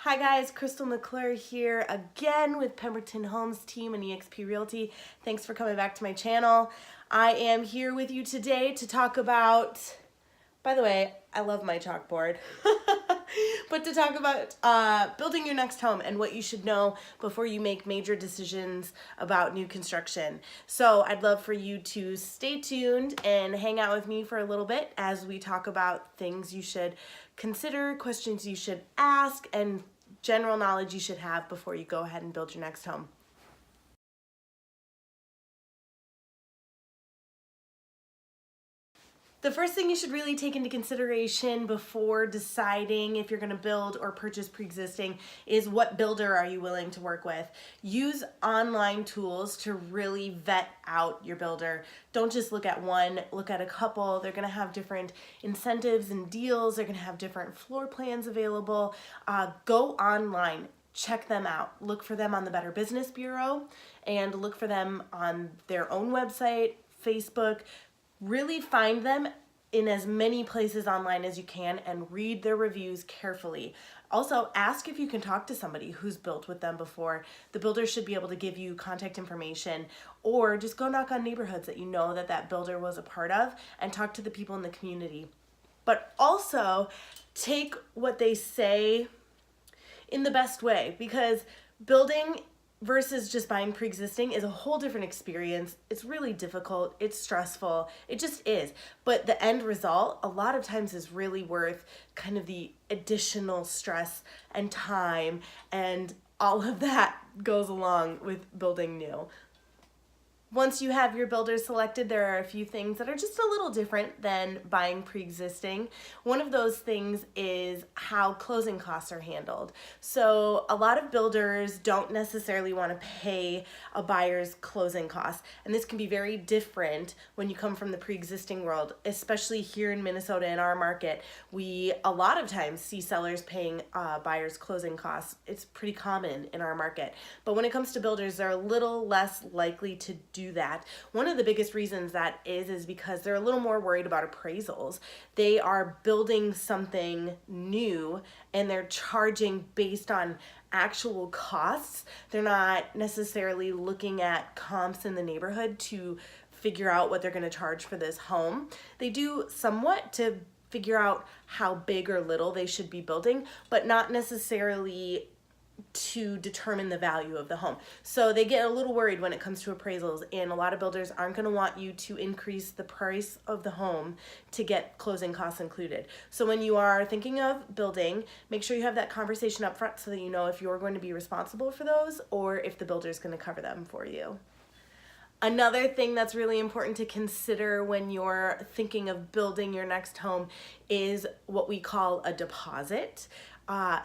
Hi guys, Crystal McClure here again with Pemberton Homes Team and eXp Realty. Thanks for coming back to my channel. I am here with you today to talk about, by the way, I love my chalkboard, but to talk about building your next home and what you should know before you make major decisions about new construction. So I'd love for you to stay tuned and hang out with me for a little bit as we talk about things you should consider, questions you should ask, and general knowledge you should have before you go ahead and build your next home. The first thing you should really take into consideration before deciding if you're going to build or purchase pre-existing is what builder are you willing to work with. Use online tools to really vet out your builder. Don't just look at one, look at a couple. They're going to have different incentives and deals. They're going to have different floor plans available. Go online. Check them out. Look for them on the Better Business Bureau and look for them on their own website, Facebook. Really find them in as many places online as you can and read their reviews carefully. Also, ask if you can talk to somebody who's built with them before. The builder should be able to give you contact information, or just go knock on neighborhoods that you know that builder was a part of and talk to the people in the community. But also, take what they say in the best way, because building versus just buying pre-existing is a whole different experience. It's really difficult, it's stressful, it just is. But the end result a lot of times is really worth kind of the additional stress and time, and all of that goes along with building new. Once you have your builder selected, there are a few things that are just a little different than buying pre-existing. One of those things is how closing costs are handled. So a lot of builders don't necessarily want to pay a buyer's closing costs, and this can be very different when you come from the pre-existing world, especially here in Minnesota in our market. We a lot of times see sellers paying buyers' closing costs. It's pretty common in our market. But when it comes to builders, they're a little less likely to do that. One of the biggest reasons that is because they're a little more worried about appraisals. They are building something new and they're charging based on actual costs. They're not necessarily looking at comps in the neighborhood to figure out what they're going to charge for this home. They do somewhat to figure out how big or little they should be building, but not necessarily to determine the value of the home. So they get a little worried when it comes to appraisals, and a lot of builders aren't going to want you to increase the price of the home to get closing costs included. So when you are thinking of building, make sure you have that conversation up front so that you know if you're going to be responsible for those or if the builder is going to cover them for you. Another thing that's really important to consider when you're thinking of building your next home is what we call a deposit.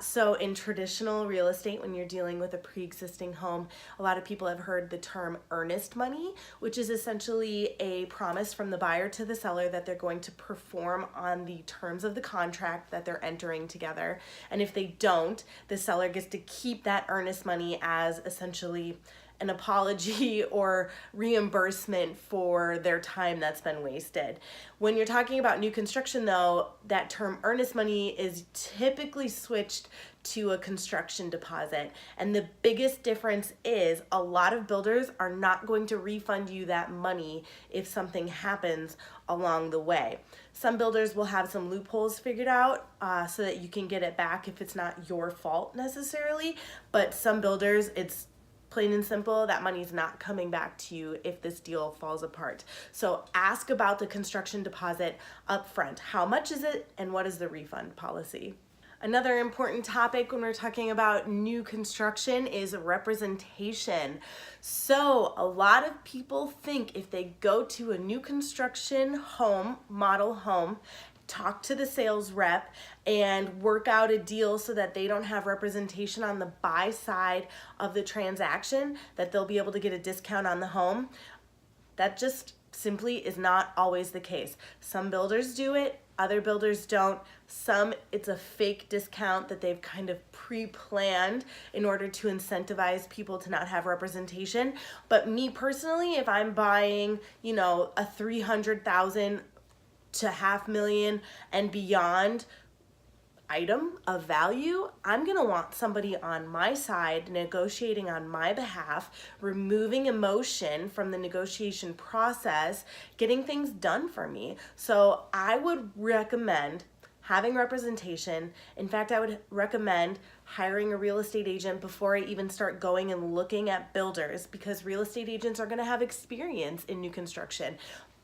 So in traditional real estate, when you're dealing with a pre-existing home, a lot of people have heard the term earnest money, which is essentially a promise from the buyer to the seller that they're going to perform on the terms of the contract that they're entering together. And if they don't, the seller gets to keep that earnest money as essentially an apology or reimbursement for their time that's been wasted. When you're talking about new construction though, that term earnest money is typically switched to a construction deposit. And the biggest difference is a lot of builders are not going to refund you that money if something happens along the way. Some builders will have some loopholes figured out so that you can get it back if it's not your fault necessarily, but some builders, it's plain and simple, that money's not coming back to you if this deal falls apart. So ask about the construction deposit up front. How much is it and what is the refund policy? Another important topic when we're talking about new construction is representation. So a lot of people think if they go to a new construction home, model home, talk to the sales rep and work out a deal so that they don't have representation on the buy side of the transaction, that they'll be able to get a discount on the home. That just simply is not always the case. Some builders do it, other builders don't. Some, it's a fake discount that they've kind of pre-planned in order to incentivize people to not have representation. But me personally, if I'm buying, a $300,000 to $500,000 and beyond, item of value, I'm gonna want somebody on my side negotiating on my behalf, removing emotion from the negotiation process, getting things done for me. So I would recommend having representation. In fact, I would recommend hiring a real estate agent before I even start going and looking at builders, because real estate agents are gonna have experience in new construction.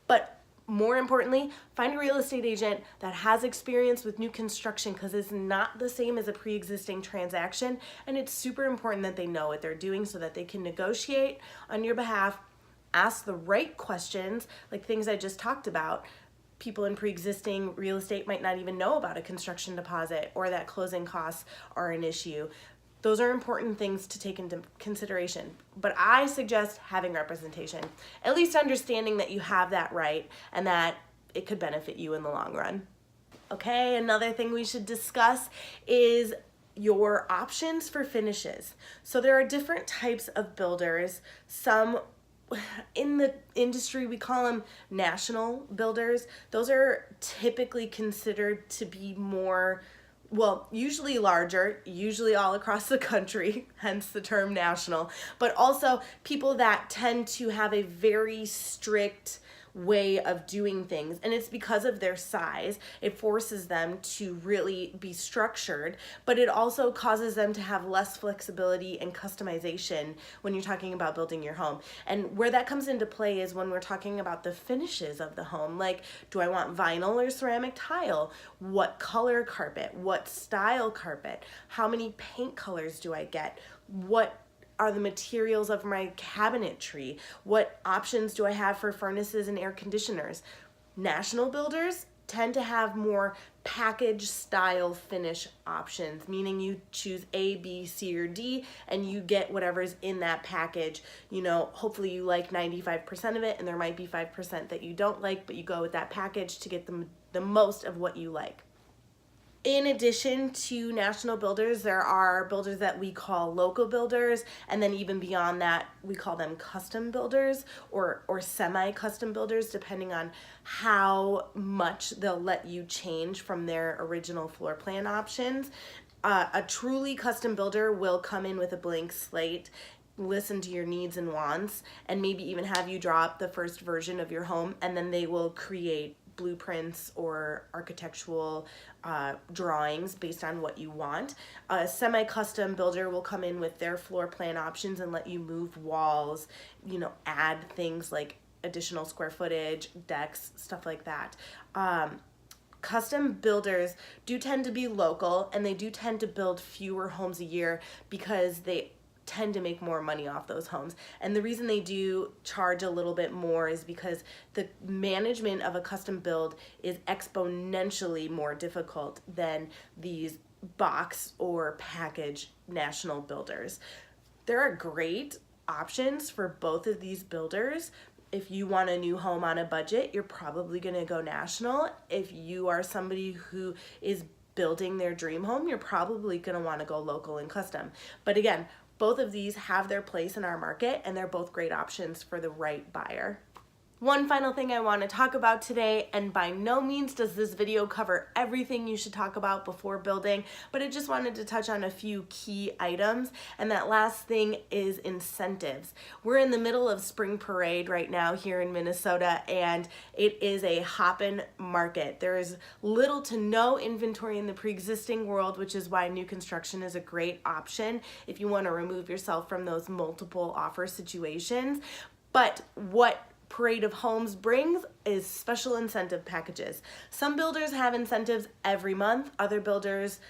But more importantly, find a real estate agent that has experience with new construction, because it's not the same as a pre-existing transaction, and it's super important that they know what they're doing so that they can negotiate on your behalf, ask the right questions, like things I just talked about. People in pre-existing real estate might not even know about a construction deposit or that closing costs are an issue. Those are important things to take into consideration. But I suggest having representation, at least understanding that you have that right and that it could benefit you in the long run. Okay, another thing we should discuss is your options for finishes. So there are different types of builders. Some in the industry, we call them national builders. Those are typically considered to be more, well, usually larger, usually all across the country, hence the term national, but also people that tend to have a very strict way of doing things, and it's because of their size. It forces them to really be structured, but it also causes them to have less flexibility and customization when you're talking about building your home. And where that comes into play is when we're talking about the finishes of the home, like, do I want vinyl or ceramic tile? What color carpet? What style carpet? How many paint colors do I get? What are the materials of my cabinetry? What options do I have for furnaces and air conditioners? National builders tend to have more package style finish options, meaning you choose A, B, C, or D, and you get whatever's in that package. You know, hopefully you like 95% of it, and there might be 5% that you don't like, but you go with that package to get the most of what you like. In addition to national builders, there are builders that we call local builders, and then even beyond that, we call them custom builders or semi-custom builders, depending on how much they'll let you change from their original floor plan options. A truly custom builder will come in with a blank slate, listen to your needs and wants, and maybe even have you draw up the first version of your home, and then they will create blueprints or architectural drawings based on what you want. A semi-custom builder will come in with their floor plan options and let you move walls, you know, add things like additional square footage, decks, stuff like that. Custom builders do tend to be local, and they do tend to build fewer homes a year because they tend to make more money off those homes. And the reason they do charge a little bit more is because the management of a custom build is exponentially more difficult than these box or package national builders. There are great options for both of these builders. If you want a new home on a budget, you're probably going to go national. If you are somebody who is building their dream home, you're probably going to want to go local and custom. But again, both of these have their place in our market, and they're both great options for the right buyer. One final thing I want to talk about today, and by no means does this video cover everything you should talk about before building, but I just wanted to touch on a few key items, and that last thing is incentives. We're in the middle of spring parade right now here in Minnesota, and it is a hoppin' market. There is little to no inventory in the pre-existing world, which is why new construction is a great option if you want to remove yourself from those multiple offer situations. But what Parade of Homes brings is special incentive packages. Some builders have incentives every month. Other builders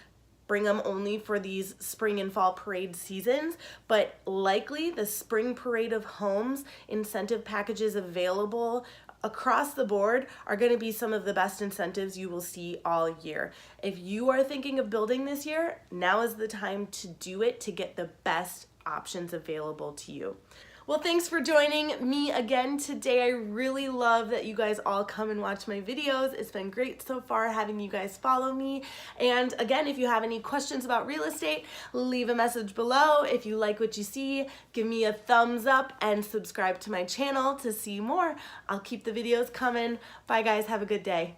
bring them only for these spring and fall parade seasons, but likely the spring Parade of Homes incentive packages available across the board are going to be some of the best incentives you will see all year. If you are thinking of building this year, now is the time to do it to get the best options available to you. Well, thanks for joining me again today. I really love that you guys all come and watch my videos. It's been great so far having you guys follow me. And again, if you have any questions about real estate, leave a message below. If you like what you see, give me a thumbs up and subscribe to my channel to see more. I'll keep the videos coming. Bye guys, have a good day.